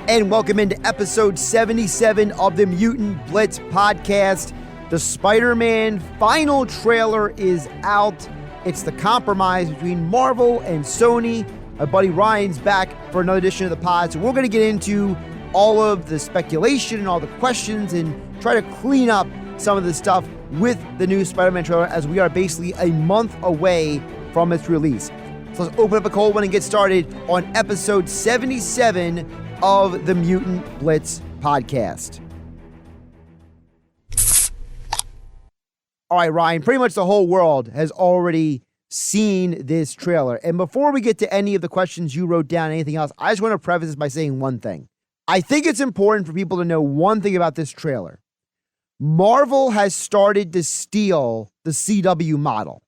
And welcome into episode 77 of the Mutant Blitz Podcast. The Spider-Man final trailer is out. It's the compromise between Marvel and Sony. My buddy Ryan's back for another edition of the pod. So we're going to get into all of the speculation and all the questions and try to clean up some of the stuff with the new Spider-Man trailer as we are basically a month away from its release. So let's open up a cold one and get started on episode 77 of the Mutant Blitz Podcast. All right, Ryan, pretty much the whole world has already seen this trailer. And before we get to any of the questions you wrote down, anything else, I just want to preface this by saying one thing. I think it's important for people to know one thing about this trailer. Marvel has started to steal the CW model.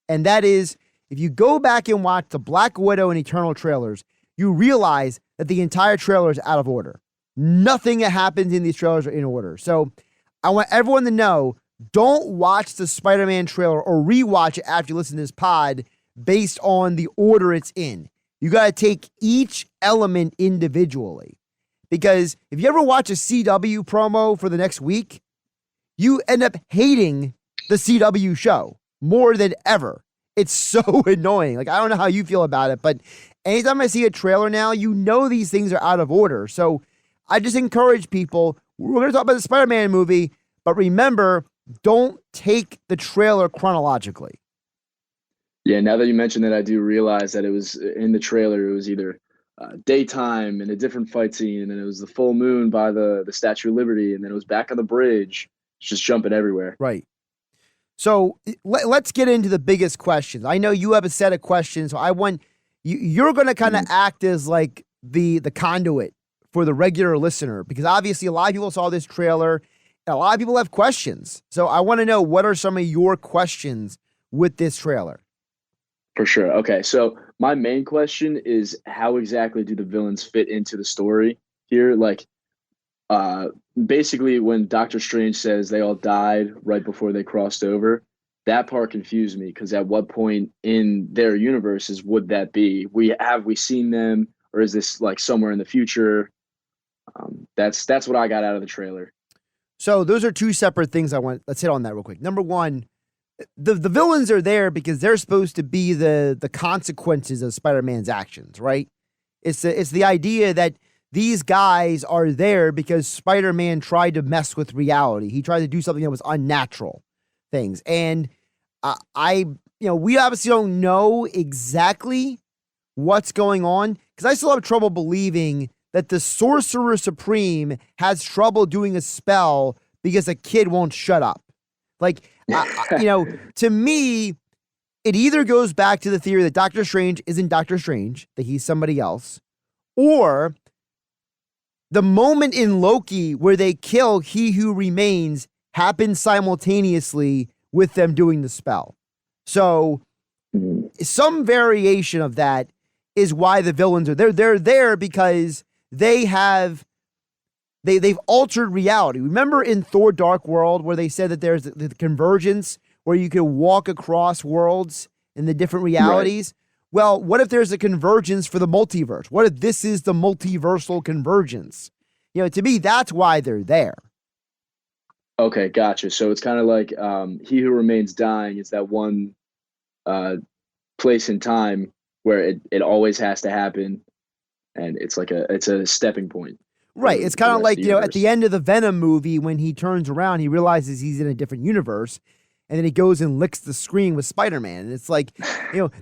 And that is, if you go back and watch the Black Widow and Eternal trailers, you realize that the entire trailer is out of order. Nothing that happens in these trailers are in order. So I want everyone to know, don't watch the Spider-Man trailer or rewatch it after you listen to this pod based on the order it's in. You got to take each element individually. Because if you ever watch a CW promo for the next week, you end up hating the CW show more than ever. It's so annoying. Like, I don't know how you feel about it, but anytime I see a trailer now, you know these things are out of order. So I just encourage people, we're going to talk about the Spider-Man movie, but remember, don't take the trailer chronologically. Yeah, now that you mentioned that, I do realize that it was in the trailer, it was either daytime and a different fight scene, and then it was the full moon by the Statue of Liberty, and then it was back on the bridge. It's just jumping everywhere. Right. So let's get into the biggest questions. I know you have a set of questions, so I want you're going to kind of act as like the conduit for the regular listener, because obviously a lot of people saw this trailer and a lot of people have questions. So I want to know, what are some of your questions with this trailer? For sure. Okay, so my main question is, how exactly do the villains fit into the story here? Like, basically when Doctor Strange says they all died right before they crossed over, that part confused me, because at what point in their universes would that be? Have we seen them, or is this like somewhere in the future? That's what I got out of the trailer. So those are two separate things let's hit on that real quick. Number one, the villains are there because they're supposed to be the consequences of Spider-Man's actions, right? It's the idea that these guys are there because Spider-Man tried to mess with reality. He tried to do something that was unnatural things. And we obviously don't know exactly what's going on, because I still have trouble believing that the Sorcerer Supreme has trouble doing a spell because a kid won't shut up. Like, to me, it either goes back to the theory that Doctor Strange isn't Doctor Strange, that he's somebody else, or the moment in Loki where they kill He Who Remains happens simultaneously with them doing the spell. So some variation of that is why the villains are there. They're there because they've altered reality. Remember in Thor Dark World where they said that there's the convergence where you can walk across worlds in the different realities? Right. Well, what if there's a convergence for the multiverse? What if this is the multiversal convergence? To me, that's why they're there. Okay, gotcha. So it's kind of like He Who Remains dying is that one place in time where it always has to happen, and it's a stepping point. Right. It's kind of like, at the end of the Venom movie, when he turns around, he realizes he's in a different universe. And then he goes and licks the screen with Spider-Man. And it's like,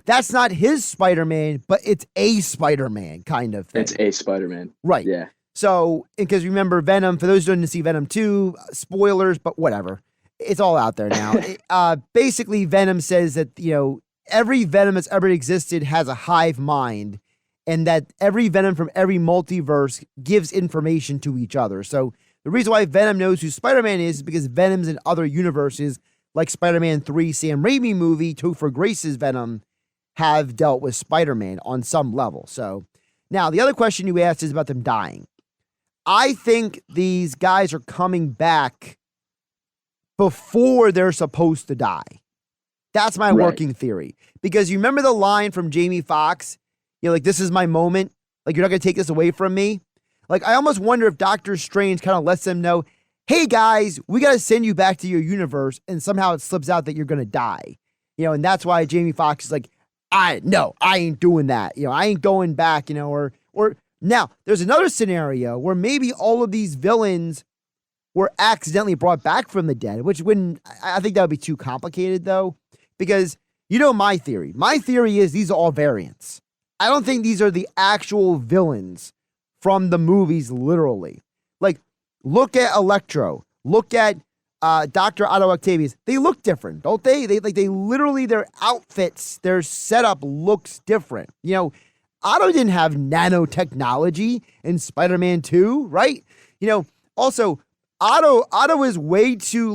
that's not his Spider-Man, but it's a Spider-Man kind of thing. It's a Spider-Man. Right. Yeah. So, because remember Venom, for those who didn't see Venom 2, spoilers, but whatever. It's all out there now. Basically, Venom says that, every Venom that's ever existed has a hive mind, and that every Venom from every multiverse gives information to each other. So the reason why Venom knows who Spider-Man is because Venom's in other universes, like Spider-Man 3, Sam Raimi movie, Topher Grace's Venom, have dealt with Spider-Man on some level. So now the other question you asked is about them dying. I think these guys are coming back before they're supposed to die. That's my working theory. Because you remember the line from Jamie Foxx, like, this is my moment. Like, you're not going to take this away from me. Like, I almost wonder if Doctor Strange kind of lets them know, hey guys, we got to send you back to your universe, and somehow it slips out that you're going to die. And that's why Jamie Foxx is like, I ain't doing that. I ain't going back, or now there's another scenario where maybe all of these villains were accidentally brought back from the dead, which I think that would be too complicated though, because my theory. My theory is these are all variants. I don't think these are the actual villains from the movies, literally. Like, look at Electro. Look at Dr. Otto Octavius. They look different, don't they? They literally, their outfits, their setup looks different. Otto didn't have nanotechnology in Spider-Man 2, right? Also, Otto is way too,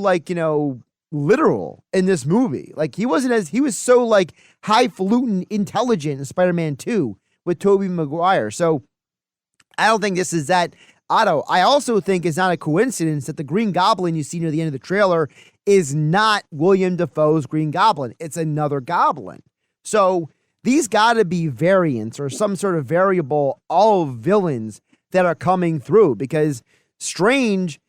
literal in this movie. Like, he was so, highfalutin intelligent in Spider-Man 2 with Tobey Maguire. So, I don't think this is that Otto. I also think it's not a coincidence that the Green Goblin you see near the end of the trailer is not William Dafoe's Green Goblin. It's another goblin. So these got to be variants or some sort of variable all villains that are coming through, because Strange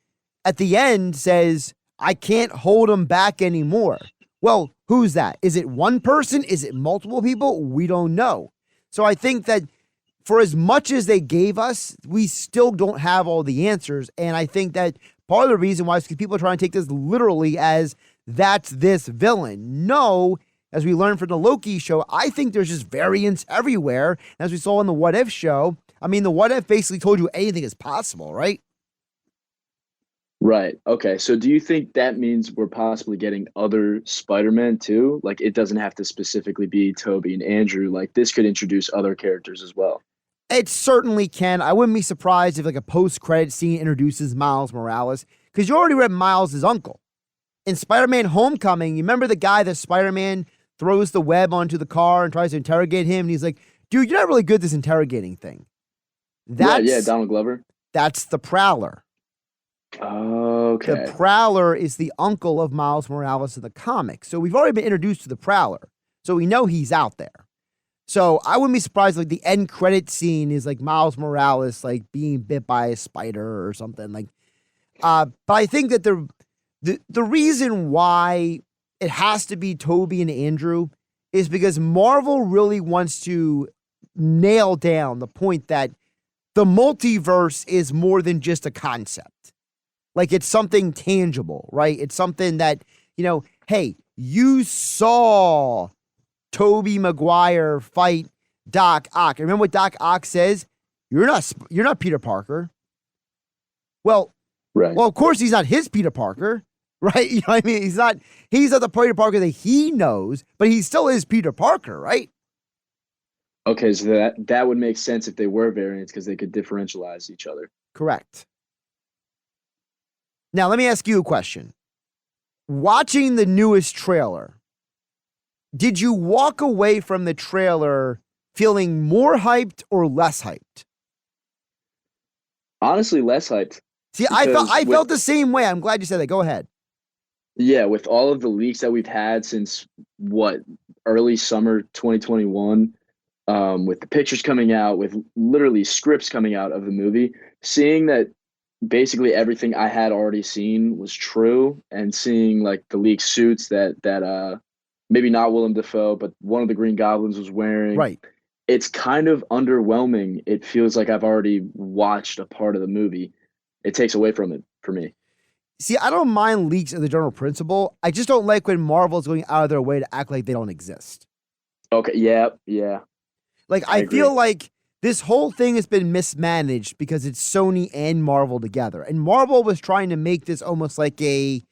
at the end says, I can't hold him back anymore. Well, who's that? Is it one person? Is it multiple people? We don't know. So I think that for as much as they gave us, we still don't have all the answers. And I think that part of the reason why is because people are trying to take this literally as that's this villain. No, as we learned from the Loki show, I think there's just variants everywhere. As we saw in the What If show, the What If basically told you anything is possible, right? Right. Okay. So do you think that means we're possibly getting other Spider-Man too? Like, it doesn't have to specifically be Tobey and Andrew. Like, this could introduce other characters as well. It certainly can. I wouldn't be surprised if a post-credit scene introduces Miles Morales, because you already read Miles' uncle. In Spider-Man Homecoming, you remember the guy that Spider-Man throws the web onto the car and tries to interrogate him, and he's like, dude, you're not really good at this interrogating thing. Yeah, Donald Glover. That's the Prowler. Okay. The Prowler is the uncle of Miles Morales in the comics. So we've already been introduced to the Prowler. So we know he's out there. So I wouldn't be surprised if the end credit scene is Miles Morales being bit by a spider or something but I think that the reason why it has to be Tobey and Andrew is because Marvel really wants to nail down the point that the multiverse is more than just a concept. It's something tangible, right? It's something that, hey, you saw Tobey Maguire fight Doc Ock. Remember what Doc Ock says? You're not Peter Parker. Well, right. Well, of course he's not his Peter Parker, right? You know what I mean? He's not the Peter Parker that he knows, but he still is Peter Parker, right? Okay, so that would make sense if they were variants, because they could differentialize each other. Correct. Now, let me ask you a question. Watching the newest trailer, did you walk away from the trailer feeling more hyped or less hyped? Honestly, less hyped. See, I felt the same way. I'm glad you said that. Go ahead. Yeah, with all of the leaks that we've had since early summer 2021, with the pictures coming out, with literally scripts coming out of the movie, seeing that basically everything I had already seen was true, and seeing the leaked suits that maybe not Willem Dafoe, but one of the Green Goblins was wearing. Right. It's kind of underwhelming. It feels like I've already watched a part of the movie. It takes away from it for me. See, I don't mind leaks as a general principle. I just don't like when Marvel's going out of their way to act like they don't exist. Okay. Yeah. I feel like this whole thing has been mismanaged because it's Sony and Marvel together. And Marvel was trying to make this almost like Avengers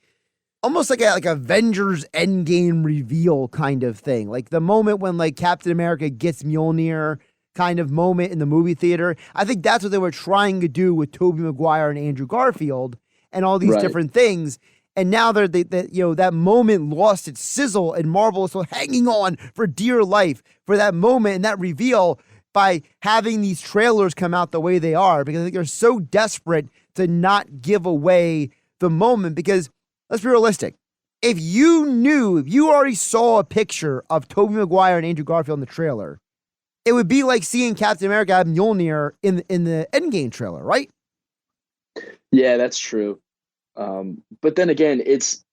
Endgame reveal kind of thing. Like the moment when Captain America gets Mjolnir kind of moment in the movie theater. I think that's what they were trying to do with Tobey Maguire and Andrew Garfield and all these different things. And now that moment lost its sizzle, and Marvel is still hanging on for dear life for that moment and that reveal by having these trailers come out the way they are, because I think they're so desperate to not give away the moment. Because let's be realistic. If you already saw a picture of Tobey Maguire and Andrew Garfield in the trailer, it would be like seeing Captain America have Mjolnir in the Endgame trailer, right? Yeah, that's true. But then again, it's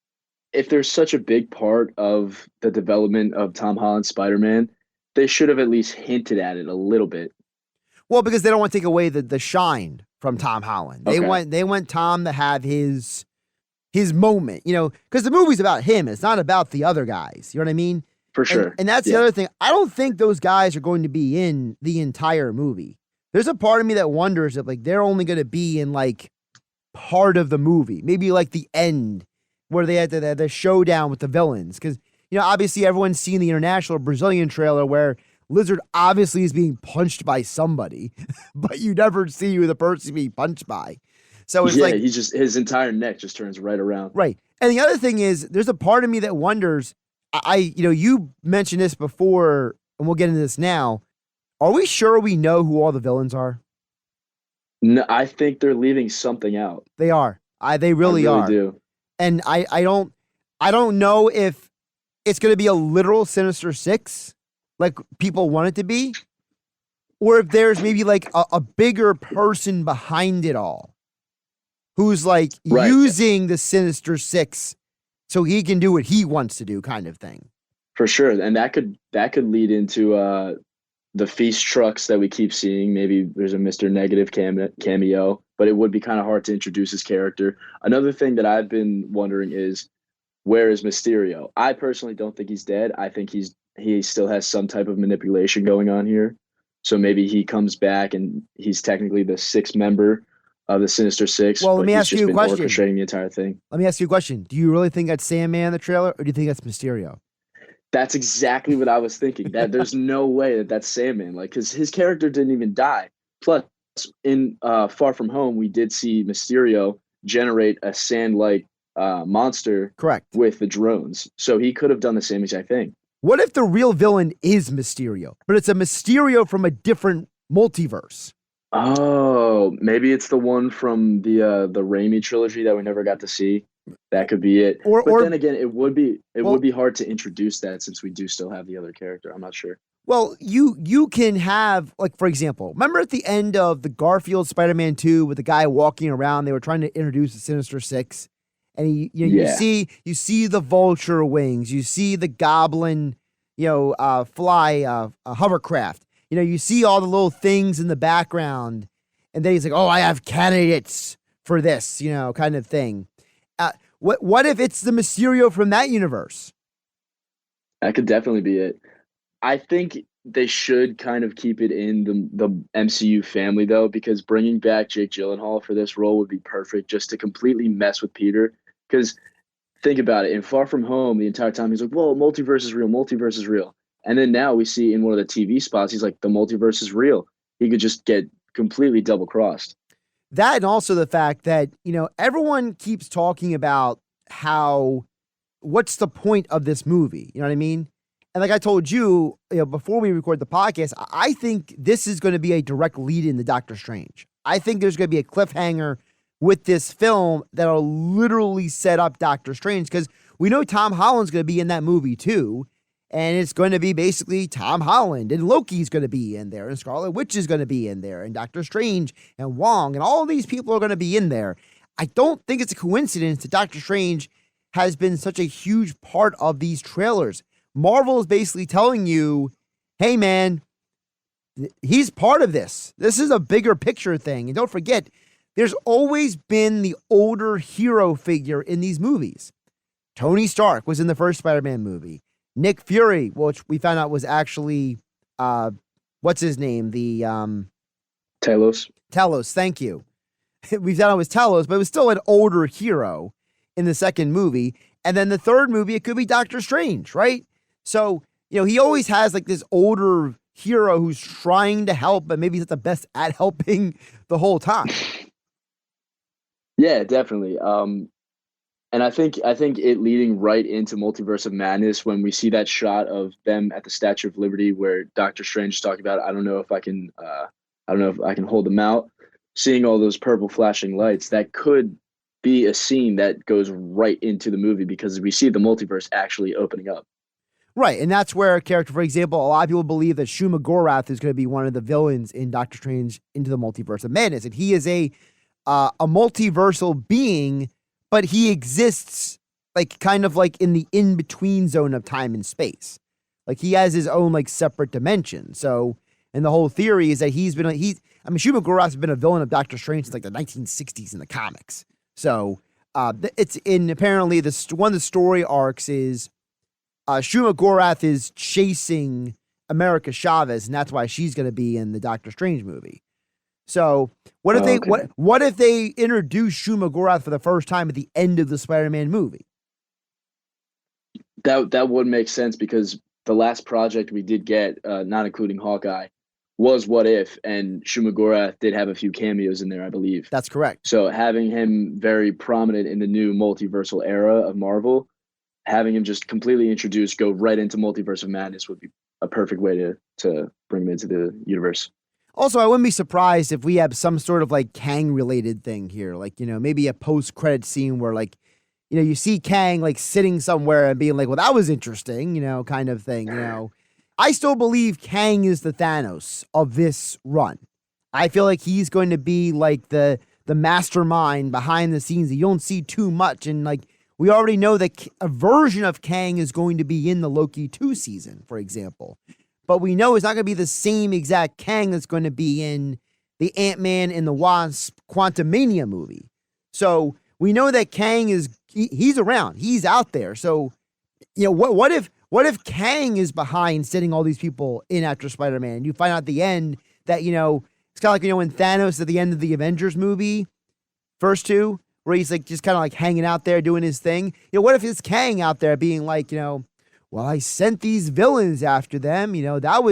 if there's such a big part of the development of Tom Holland's Spider-Man, they should have at least hinted at it a little bit. Well, because they don't want to take away the shine from Tom Holland. They want Tom to have his moment, because the movie's about him. It's not about the other guys. You know what I mean? For sure. And that's the other thing. I don't think those guys are going to be in the entire movie. There's a part of me that wonders if like they're only going to be in like part of the movie, maybe like the end where they had the showdown with the villains. Because, obviously everyone's seen the international Brazilian trailer where Lizard obviously is being punched by somebody, but you never see who the person being punched by. So it's like his entire neck just turns right around. Right. And the other thing is there's a part of me that wonders, you mentioned this before, and we'll get into this now. Are we sure we know who all the villains are? No, I think they're leaving something out. They are. They really are. Do. And I don't know if it's going to be a literal Sinister Six, like people want it to be, or if there's maybe like a bigger person behind it all, who's like using the Sinister Six so he can do what he wants to do, kind of thing. For sure, and that could lead into the feast trucks that we keep seeing. Maybe there's a Mr. Negative cameo, but it would be kind of hard to introduce his character. Another thing that I've been wondering is, where is Mysterio? I personally don't think he's dead. I think he still has some type of manipulation going on here. So maybe he comes back and he's technically the sixth member of the Sinister Six. Well, let me ask you a question. Orchestrating the entire thing. Let me ask you a question. Do you really think that's Sandman in the trailer, or do you think that's Mysterio? That's exactly what I was thinking. That there's no way that that's Sandman, like, because his character didn't even die. Plus, in Far From Home, we did see Mysterio generate a sand-like monster, correct, with the drones. So he could have done the same exact thing. What if the real villain is Mysterio, but it's a Mysterio from a different multiverse? Oh, maybe it's the one from the Raimi trilogy that we never got to see. That could be it. But then again, it would be hard to introduce that since we do still have the other character. I'm not sure. Well, you can have, like, for example, remember at the end of the Garfield Spider-Man 2 with the guy walking around, they were trying to introduce the Sinister Six, and you see the vulture wings, you see the goblin, fly hovercraft. You see all the little things in the background, and then he's like, "Oh, I have candidates for this," kind of thing. What if it's the Mysterio from that universe? That could definitely be it. I think they should kind of keep it in the MCU family, though, because bringing back Jake Gyllenhaal for this role would be perfect, just to completely mess with Peter. Because think about it, in Far From Home, the entire time he's like, "Whoa, multiverse is real, multiverse is real." And then now we see in one of the TV spots, he's like, "The multiverse is real." He could just get completely double-crossed. That, and also the fact that, everyone keeps talking about what's the point of this movie? You know what I mean? And like I told you, before we record the podcast, I think this is going to be a direct lead into Doctor Strange. I think there's going to be a cliffhanger with this film that'll literally set up Doctor Strange, because we know Tom Holland's going to be in that movie too. And it's going to be basically Tom Holland, and Loki's going to be in there, and Scarlet Witch is going to be in there, and Doctor Strange and Wong, and all these people are going to be in there. I don't think it's a coincidence that Doctor Strange has been such a huge part of these trailers. Marvel is basically telling you, hey man, he's part of this. This is a bigger picture thing. And don't forget, there's always been the older hero figure in these movies. Tony Stark was in the first Spider-Man movie. Nick Fury, which we found out was actually, what's his name? The Talos. Talos, thank you. We found out it was Talos, but it was still an older hero in the second movie. And then the third movie, it could be Doctor Strange, right? So, he always has like this older hero who's trying to help, but maybe he's not the best at helping the whole time. Yeah, definitely. And I think it leading right into Multiverse of Madness, when we see that shot of them at the Statue of Liberty where Doctor Strange is talking about, I don't know if I can hold them out. Seeing all those purple flashing lights, that could be a scene that goes right into the movie, because we see the multiverse actually opening up. Right, and that's where a character, for example, a lot of people believe that Shuma Gorath is going to be one of the villains in Doctor Strange Into the Multiverse of Madness, and he is a multiversal being, but he exists like kind of like in the in-between zone of time and space. Like he has his own like separate dimension. So, and the whole theory is that Shuma Gorath has been a villain of Doctor Strange since like the 1960s in the comics. So, apparently one of the story arcs is Shuma Gorath is chasing America Chavez, and that's why she's going to be in the Doctor Strange movie. So what if they introduce Shuma Gorath for the first time at the end of the Spider-Man movie? That would make sense, because the last project we did get, not including Hawkeye, was What If, and Shuma Gorath did have a few cameos in there, I believe. That's correct. So having him very prominent in the new multiversal era of Marvel, having him just completely introduced, go right into Multiverse of Madness would be a perfect way to bring him into the universe. Also, I wouldn't be surprised if we have some sort of like Kang related thing here. Like, maybe a post-credit scene where like, you see Kang like sitting somewhere and being like, well, that was interesting, kind of thing, I still believe Kang is the Thanos of this run. I feel like he's going to be like the mastermind behind the scenes that you don't see too much. And like, we already know that a version of Kang is going to be in the Loki 2 season, for example. But we know it's not going to be the same exact Kang that's going to be in the Ant-Man and the Wasp Quantumania movie. So we know that Kang he's around. He's out there. So, what if Kang is behind sending all these people in after Spider-Man? You find out at the end that, it's kind of like, when Thanos at the end of the Avengers movie, first two, where he's like just kind of like hanging out there doing his thing. What if it's Kang out there being like, well, I sent these villains after them. That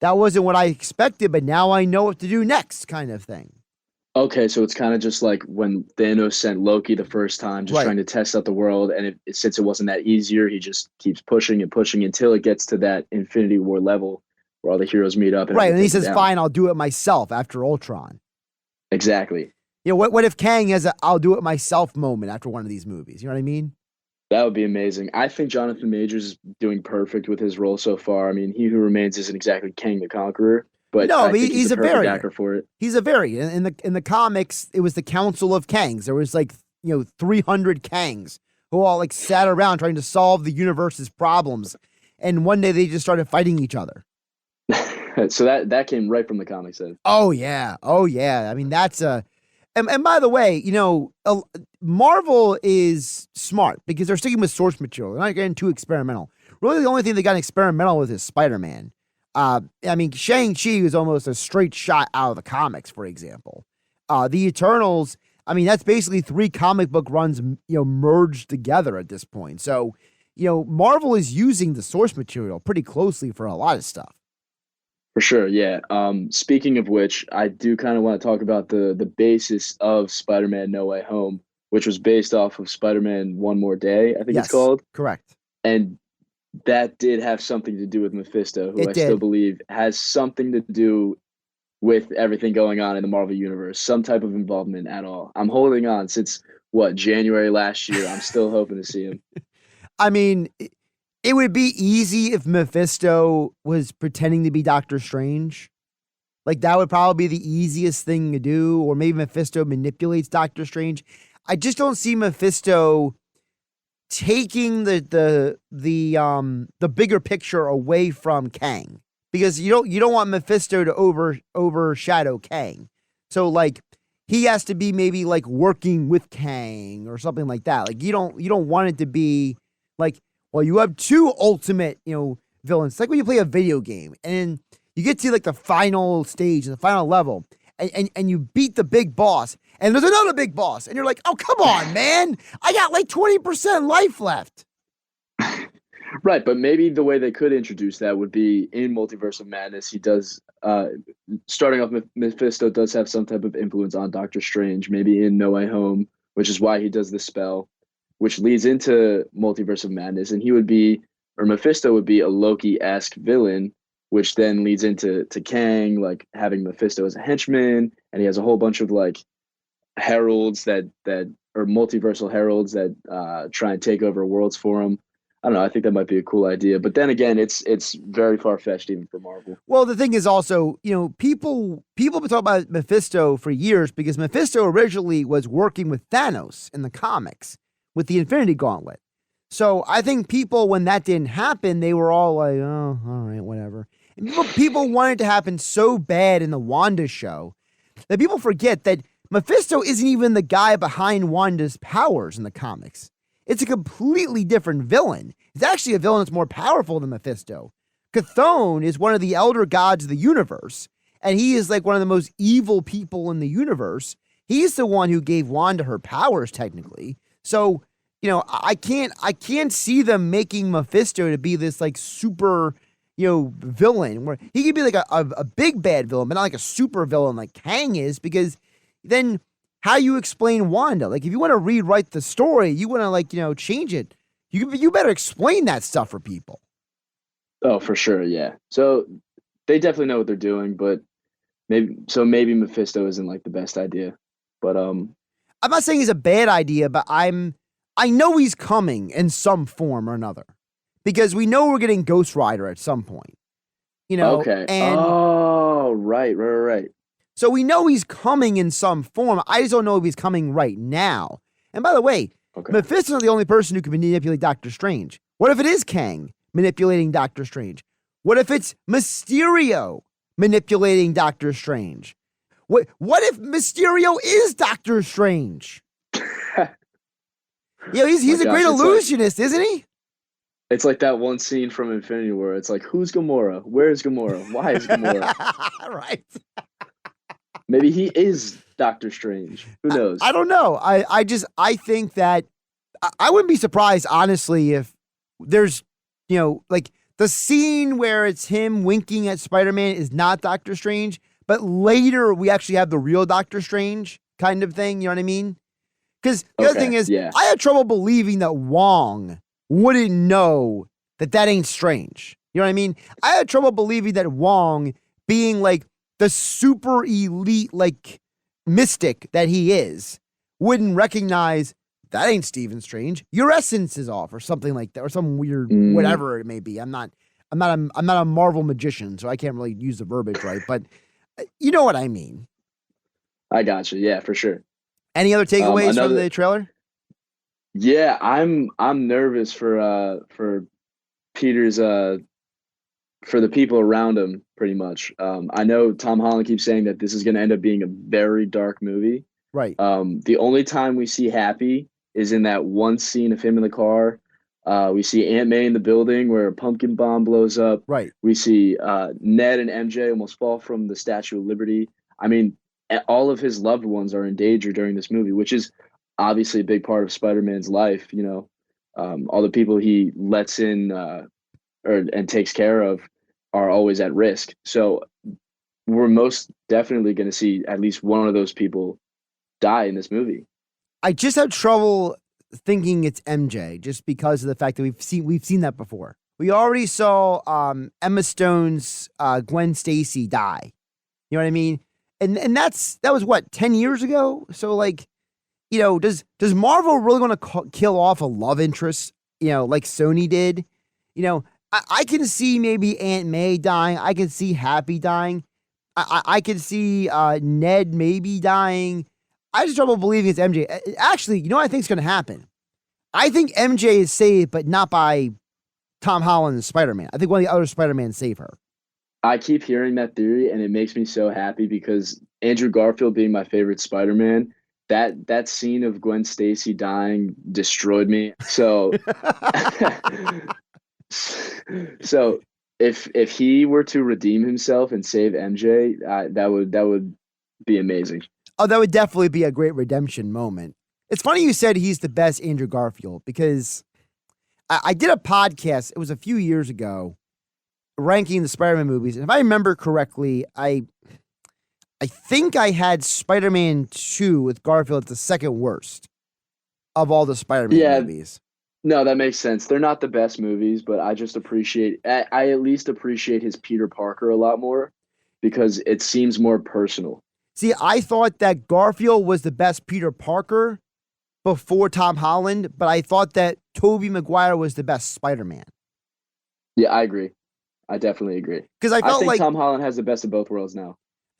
wasn't what I expected, but now I know what to do next, kind of thing. Okay, so it's kind of just like when Thanos sent Loki the first time, just trying to test out the world, and since it wasn't that easier, he just keeps pushing and pushing until it gets to that Infinity War level where all the heroes meet up. And he says, fine, I'll do it myself after Ultron. Exactly. What if Kang has a I'll do it myself moment after one of these movies? You know what I mean? That would be amazing. I think Jonathan Majors is doing perfect with his role so far. I mean, He Who Remains isn't exactly Kang the Conqueror, but no, I think he's a variant actor for it. He's a variant. In the comics, it was the Council of Kangs. There was like 300 Kangs who all like sat around trying to solve the universe's problems, and one day they just started fighting each other. So that came right from the comics then. Oh yeah. I mean, that's a. And by the way, Marvel is smart because they're sticking with source material. They're not getting too experimental. Really, the only thing they got experimental with is Spider-Man. I mean, Shang-Chi is almost a straight shot out of the comics, for example. The Eternals, I mean, that's basically 3 comic book runs, merged together at this point. So, Marvel is using the source material pretty closely for a lot of stuff. For sure, yeah. Speaking of which, I do kind of want to talk about the basis of Spider-Man No Way Home, which was based off of Spider-Man One More Day, I think it's called. Correct. And that did have something to do with Mephisto, who still believe has something to do with everything going on in the Marvel Universe, some type of involvement at all. I'm holding on since, January last year. I'm still hoping to see him. I mean, it would be easy if Mephisto was pretending to be Doctor Strange. Like, that would probably be the easiest thing to do. Or maybe Mephisto manipulates Doctor Strange. I just don't see Mephisto taking the bigger picture away from Kang. Because you don't want Mephisto to overshadow Kang. So, like, he has to be maybe, like, working with Kang or something like that. Like, you don't want it to be, like, well, you have 2 ultimate, villains. It's like when you play a video game and you get to like the final stage and the final level and you beat the big boss and there's another big boss and you're like, oh, come on, man. I got like 20% life left. Right. But maybe the way they could introduce that would be in Multiverse of Madness. He does, starting off, Mephisto does have some type of influence on Doctor Strange, maybe in No Way Home, which is why he does the spell, which leads into Multiverse of Madness. And Mephisto would be a Loki-esque villain, which then leads into Kang, like having Mephisto as a henchman. And he has a whole bunch of like heralds that or multiversal heralds that try and take over worlds for him. I don't know. I think that might be a cool idea. But then again, it's very far fetched even for Marvel. Well, the thing is also, people have been talking about Mephisto for years because Mephisto originally was working with Thanos in the comics with the Infinity Gauntlet. So I think people, when that didn't happen, they were all like, oh, all right, whatever. And people wanted it to happen so bad in the Wanda show that people forget that Mephisto isn't even the guy behind Wanda's powers in the comics. It's a completely different villain. It's actually a villain that's more powerful than Mephisto. Chthon is one of the elder gods of the universe, and he is like one of the most evil people in the universe. He's the one who gave Wanda her powers, technically. So, I can't see them making Mephisto to be this like super, villain where he could be like a big bad villain, but not like a super villain like Kang is, because then how you explain Wanda? Like, if you want to rewrite the story, you want to change it. You better explain that stuff for people. Oh, for sure, yeah. So they definitely know what they're doing, but maybe Mephisto isn't like the best idea. But I'm not saying it's a bad idea, but I know he's coming in some form or another because we know we're getting Ghost Rider at some point. Okay. And Right. So we know he's coming in some form. I just don't know if he's coming right now. And by the way, Mephisto's not the only person who can manipulate Doctor Strange. What if it is Kang manipulating Doctor Strange? What if it's Mysterio manipulating Doctor Strange? What if Mysterio is Doctor Strange? He's a great illusionist, isn't he? It's like that one scene from Infinity War. It's like, who's Gamora? Where's Gamora? Why is Gamora? Right. Maybe he is Doctor Strange. Who knows? I don't know. I think that I wouldn't be surprised, honestly, if there's, like the scene where it's him winking at Spider-Man is not Doctor Strange, but later we actually have the real Doctor Strange kind of thing. You know what I mean? Because the other thing is, I had trouble believing that Wong wouldn't know that ain't Strange. You know what I mean? I had trouble believing that Wong, being like the super elite, like mystic that he is, wouldn't recognize that ain't Stephen Strange. Your essence is off, or something like that, or some weird whatever it may be. I'm not a Marvel magician, so I can't really use the verbiage right, but you know what I mean. I got you. Yeah, for sure. Any other takeaways from the trailer? Yeah, I'm nervous for Peter's for the people around him, pretty much. I know Tom Holland keeps saying that this is going to end up being a very dark movie. Right. The only time we see Happy is in that one scene of him in the car. We see Aunt May in the building where a pumpkin bomb blows up. Right. We see Ned and MJ almost fall from the Statue of Liberty. I mean, all of his loved ones are in danger during this movie, which is obviously a big part of Spider-Man's life. All the people he lets in and takes care of are always at risk. So we're most definitely going to see at least one of those people die in this movie. I just have trouble thinking it's MJ just because of the fact that we've seen that before. We already saw Emma Stone's Gwen Stacy die. You know what I mean? And that was what, 10 years ago? So like, does Marvel really want to kill off a love interest, like Sony did? I can see maybe Aunt May dying. I can see Happy dying. I can see Ned maybe dying. I just have trouble believing it's MJ. Actually, what I think is going to happen? I think MJ is saved, but not by Tom Holland and Spider-Man. I think one of the other Spider-Man save her. I keep hearing that theory, and it makes me so happy because Andrew Garfield being my favorite Spider-Man, that scene of Gwen Stacy dying destroyed me. So, so if he were to redeem himself and save MJ, that would be amazing. Oh, that would definitely be a great redemption moment. It's funny you said he's the best Andrew Garfield because I did a podcast. It was a few years ago, ranking the Spider-Man movies. And if I remember correctly, I think I had Spider-Man 2 with Garfield at the second worst of all the Spider-Man movies. No, that makes sense. They're not the best movies, but I at least appreciate his Peter Parker a lot more because it seems more personal. See, I thought that Garfield was the best Peter Parker before Tom Holland, but I thought that Tobey Maguire was the best Spider-Man. Yeah, I agree. I definitely agree. Because I felt think like Tom Holland has the best of both worlds now.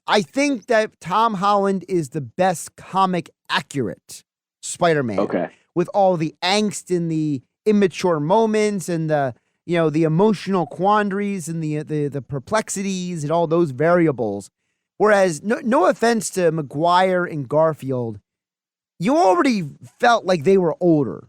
I think that Tom Holland is the best comic accurate Spider-Man. Okay. With all the angst and the immature moments and the emotional quandaries and the perplexities and all those variables. Whereas, no offense to Maguire and Garfield, you already felt like they were older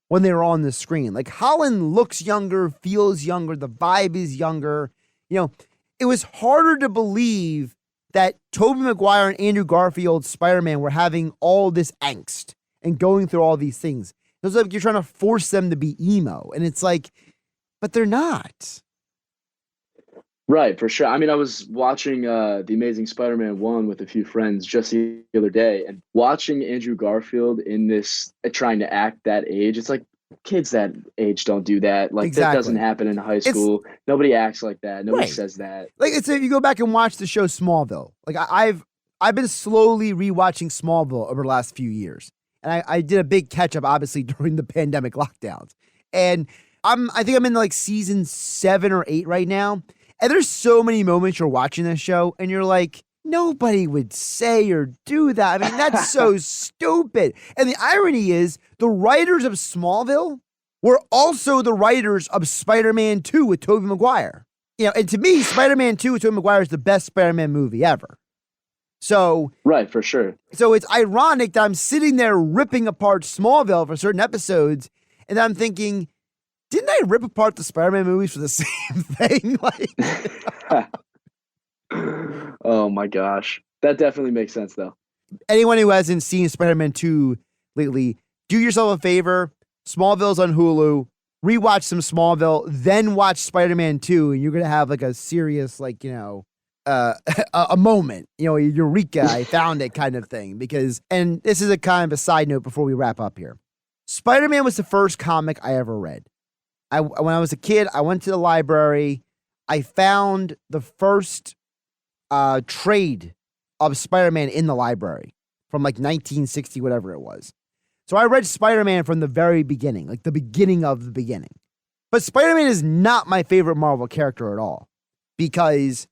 when they were on the screen. Like Holland looks younger, feels younger, the vibe is younger. It was harder to believe that Tobey Maguire and Andrew Garfield's Spider-Man were having all this angst and going through all these things. It was like you're trying to force them to be emo. And it's like, but they're not. Right, for sure. I mean, I was watching The Amazing Spider-Man 1 with a few friends just the other day, and watching Andrew Garfield in this, trying to act that age, it's like, kids that age don't do that. Like, Exactly. That doesn't happen in high school. Nobody acts like that. Nobody Right. says that. Like, it's if you go back and watch the show Smallville. Like, I've been slowly rewatching Smallville over the last few years. And I did a big catch-up, obviously, during the pandemic lockdowns. And I think I'm in like season 7 or 8 right now. And there's so many moments you're watching this show and you're like, nobody would say or do that. I mean, that's so stupid. And the irony is the writers of Smallville were also the writers of Spider-Man 2 with Tobey Maguire. And to me, Spider-Man 2 with Tobey Maguire is the best Spider-Man movie ever. So, right, for sure. So it's ironic that I'm sitting there ripping apart Smallville for certain episodes and I'm thinking, didn't I rip apart the Spider-Man movies for the same thing? Oh my gosh. That definitely makes sense though. Anyone who hasn't seen Spider-Man 2 lately, do yourself a favor. Smallville's on Hulu. Rewatch some Smallville, then watch Spider-Man 2, and you're going to have like a serious, a moment, eureka, I found it kind of thing. And this is a kind of a side note before we wrap up here. Spider-Man was the first comic I ever read. When I was a kid, I went to the library. I found the first trade of Spider-Man in the library from like 1960, whatever it was. So I read Spider-Man from the very beginning, like the beginning of the beginning. But Spider-Man is not my favorite Marvel character at all because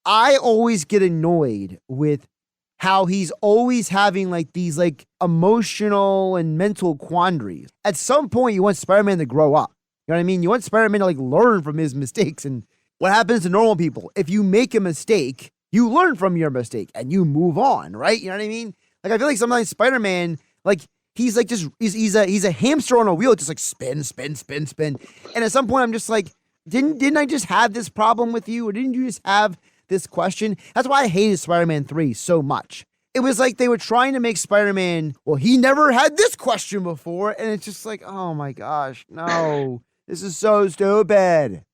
I always get annoyed with how he's always having like these like emotional and mental quandaries. At some point, you want Spider-Man to grow up. You know what I mean? You want Spider-Man to like learn from his mistakes. And what happens to normal people? If you make a mistake, you learn from your mistake and you move on, right? You know what I mean? Like I feel like sometimes Spider-Man, like he's like just he's a hamster on a wheel, just like spin, spin, spin, spin. And at some point, I'm just like, didn't I just have this problem with you, or didn't you just have this question? That's why I hated Spider-Man 3 so much. It was like they were trying to make Spider-Man, well, he never had this question before, and it's just like, oh my gosh, no. This is so stupid.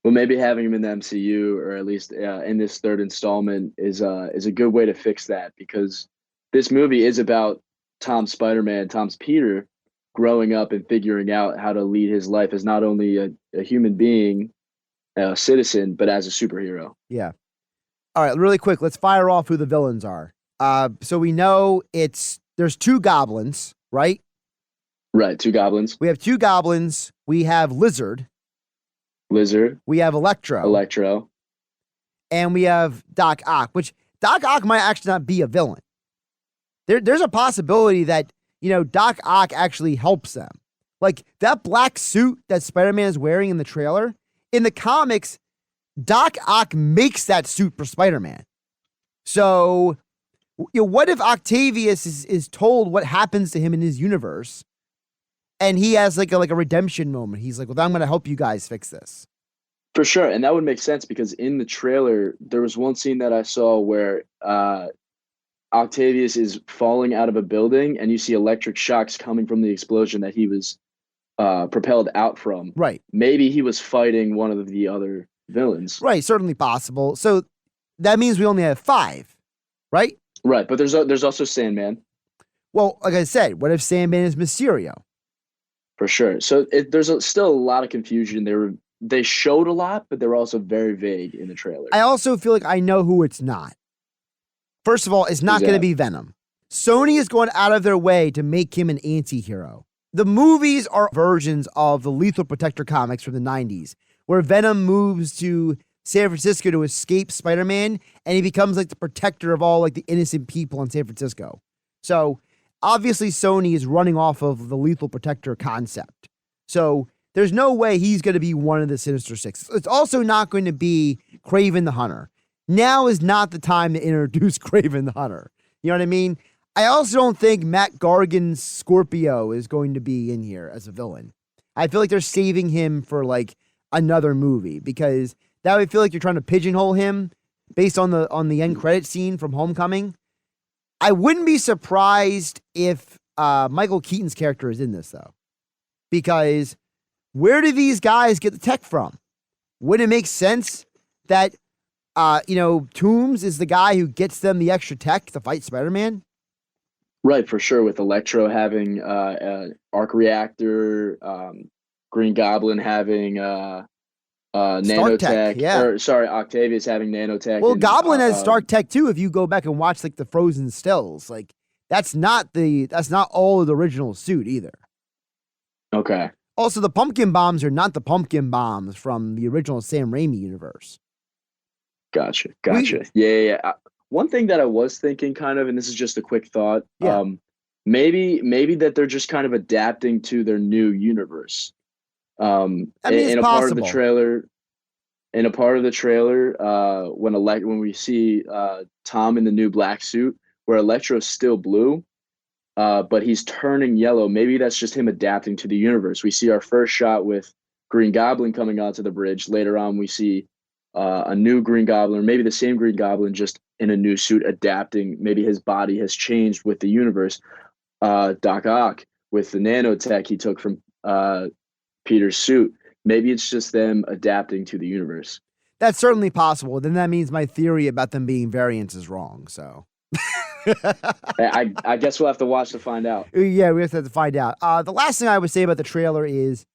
Well, maybe having him in the MCU, or at least in this third installment, is a good way to fix that, because this movie is about Tom's Peter, growing up and figuring out how to lead his life as not only a human being, a citizen, but as a superhero. Yeah. All right, really quick, let's fire off who the villains are. So we know there's 2 goblins, right? Right, 2 goblins. We have 2 goblins. We have Lizard. We have Electro. And we have Doc Ock, which Doc Ock might actually not be a villain. There's a possibility that, Doc Ock actually helps them. Like that black suit that Spider-Man is wearing in the trailer, in the comics, Doc Ock makes that suit for Spider-Man. So, what if Octavius is told what happens to him in his universe, and he has like a redemption moment? He's like, well, I'm going to help you guys fix this. For sure. And that would make sense, because in the trailer, there was one scene that I saw where Octavius is falling out of a building, and you see electric shocks coming from the explosion that he was propelled out from. Right. Maybe he was fighting one of the other villains. Right. Certainly possible. So that means we only have 5, right? Right. But there's also Sandman. Well, like I said, what if Sandman is Mysterio? For sure. So there's still a lot of confusion. They showed a lot, but they were also very vague in the trailer. I also feel like I know who it's not. First of all, it's not going to be Venom. Sony is going out of their way to make him an anti-hero. the movies are versions of the Lethal Protector comics from the 90s, where Venom moves to San Francisco to escape Spider-Man, and he becomes like the protector of all like the innocent people in San Francisco. So obviously Sony is running off of the Lethal Protector concept. So there's no way he's going to be one of the Sinister Six. It's also not going to be Kraven the Hunter. Now is not the time to introduce Kraven the Hunter. You know what I mean? I also don't think Matt Gargan's Scorpio is going to be in here as a villain. I feel like they're saving him for like another movie, because that would feel like you're trying to pigeonhole him based on the end credit scene from Homecoming. I wouldn't be surprised if Michael Keaton's character is in this, though, because where do these guys get the tech from? Wouldn't it make sense that Toomes is the guy who gets them the extra tech to fight Spider-Man? Right, for sure. With Electro having arc reactor, Green Goblin having nanotech. Yeah. Octavius having nanotech. Well, Goblin has Stark Tech too. If you go back and watch like the Frozen stills, like that's not all of the original suit either. Okay. Also, the pumpkin bombs are not the pumpkin bombs from the original Sam Raimi universe. Gotcha. Yeah. One thing that I was thinking kind of, and this is just a quick thought, maybe that they're just kind of adapting to their new universe. It's possible. Part of the trailer, when we see Tom in the new black suit, where Electro's still blue, but he's turning yellow. Maybe that's just him adapting to the universe. We see our first shot with Green Goblin coming onto the bridge. Later on, we see a new Green Goblin, or maybe the same Green Goblin, just in a new suit, adapting. Maybe his body has changed with the universe. Doc Ock with the nanotech he took from Peter's suit. Maybe it's just them adapting to the universe. That's certainly possible. Then that means my theory about them being variants is wrong. So I guess we'll have to watch to find out. Yeah, we have to find out. The last thing I would say about the trailer is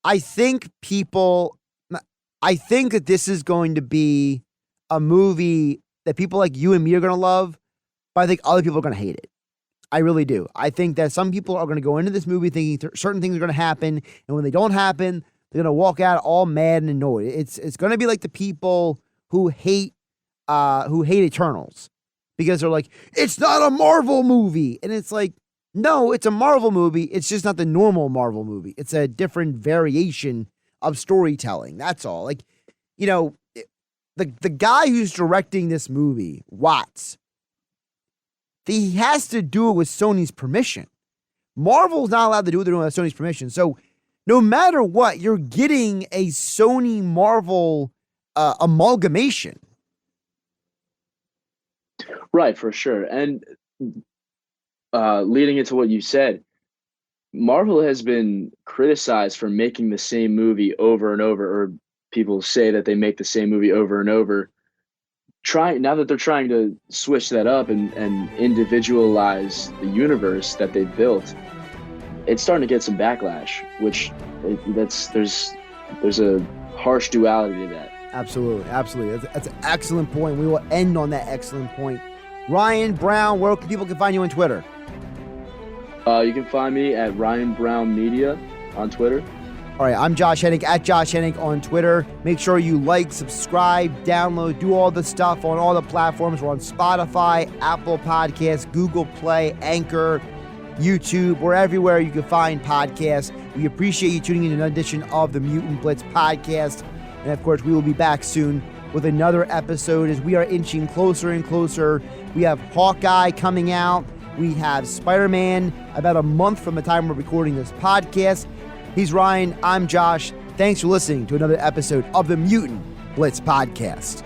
I think that this is going to be a movie that people like you and me are going to love, but I think other people are going to hate it. I really do. I think that some people are going to go into this movie thinking certain things are going to happen, and when they don't happen, they're going to walk out all mad and annoyed. It's going to be like the people who hate Eternals, because they're like, it's not a Marvel movie, and it's like, no, it's a Marvel movie. It's just not the normal Marvel movie. It's a different variation of storytelling. That's all. Like, the guy who's directing this movie, Watts, he has to do it with Sony's permission. Marvel's not allowed to do it without Sony's permission. So no matter what, you're getting a Sony Marvel amalgamation. Right, for sure. And leading into what you said, Marvel has been criticized for making the same movie over and over, or people say that they make the same movie over and over. Now that they're trying to switch that up and individualize the universe that they've built, it's starting to get some backlash, which there's a harsh duality to that. Absolutely. That's an excellent point. We will end on that excellent point. Ryan Brown, where can people find you on Twitter? You can find me at Ryan Brown Media on Twitter. All right, I'm Josh Hennig, at Josh Hennig on Twitter. Make sure you like, subscribe, download, do all the stuff on all the platforms. We're on Spotify, Apple Podcasts, Google Play, Anchor, YouTube. We're everywhere you can find podcasts. We appreciate you tuning in to an edition of the Mutant Blitz Podcast. And, of course, we will be back soon with another episode as we are inching closer and closer. We have Hawkeye coming out. We have Spider-Man about a month from the time we're recording this podcast. He's Ryan. I'm Josh. Thanks for listening to another episode of the Mutant Blitz Podcast.